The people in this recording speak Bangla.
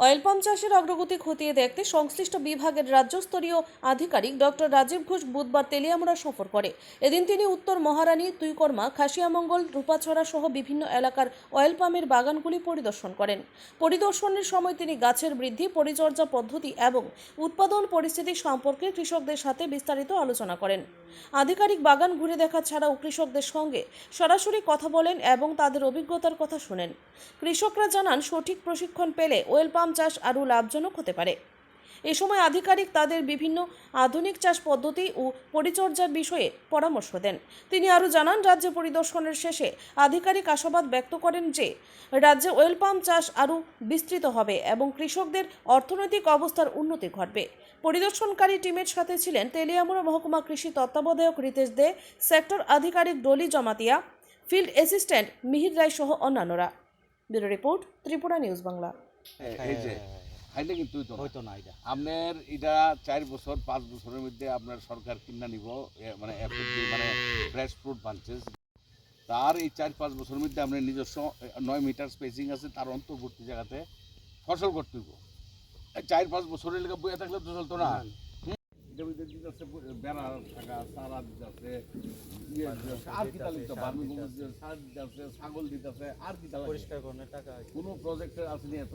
অয়েল পাম্প চাষের অগ্রগতি খতিয়ে দেখতে সংশ্লিষ্ট বিভাগের রাজ্যস্তরীয় আধিকারিক ডক্টর রাজীব ঘোষ বুধবার তেলিয়ামুড়া সফর করে। এদিন তিনি উত্তর মহারানী, তুইকর্মা, খাসিয়ামঙ্গল, রূপাছড়া সহ বিভিন্ন এলাকার অয়েল পাম্পের বাগানগুলি পরিদর্শন করেন। পরিদর্শনের সময় তিনি গাছের বৃদ্ধি, পরিচর্যা পদ্ধতি এবং উৎপাদন পরিস্থিতি সম্পর্কে কৃষকদের সাথে বিস্তারিত আলোচনা করেন। আধিকারিক বাগান ঘুরে দেখা ছাড়াও কৃষকদের সঙ্গে সরাসরি কথা বলেন এবং তাদের অভিজ্ঞতার কথা শোনেন। কৃষকরা জানান, সঠিক প্রশিক্ষণ পেলে অয়েল পাম্প চাষ আরও লাভজনক হতে পারে। এ সময় আধিকারিক তাদের বিভিন্ন আধুনিক চাষ পদ্ধতি ও পরিচর্যার বিষয়ে পরামর্শ দেন। তিনি আরও জানান, রাজ্য পরিদর্শনের শেষে আধিকারিক আশাবাদ ব্যক্ত করেন যে রাজ্যে অয়েল পাম্প চাষ আরও বিস্তৃত হবে এবং কৃষকদের অর্থনৈতিক অবস্থার উন্নতি ঘটবে। পরিদর্শনকারী টিমের সাথে ছিলেন তেলিয়ামুড়া মহকুমা কৃষি তত্ত্বাবধায়ক রিতেশ দে, সেক্টর আধিকারিক ডলি জমাতিয়া, ফিল্ড অ্যাসিস্ট্যান্ট মিহির রায় সহ অন্যান্যরা। Bureau report, Tripura news Bangla. এই যে এটা কিন্তু হইতো না এটা আপনার এটা 4 বছর 5 বছরের মধ্যে আপনার সরকার কিনা নিব মানে মানে ফ্রেশ ফ্রুট বাঞ্চেস তার এই 4-5 বছরের মধ্যে আপনার নিজস্ব 9 মিটার স্পেসিং আছে তার অন্তর্বর্তী জায়গাতে ফসল করতে হইব। 4-5 বছরের লেগে বইয়া থাকলে তো চলতো না। এটার মধ্যে দিতেছে বেড়া থাকা, চারা দিতেছে, আর কি তাহলে বার্মি সার দিতেছে, ছাগল দিতেছে, আর কি তাহলে পরিষ্কার করার টাকা কোনো প্রজেক্টের আছে এত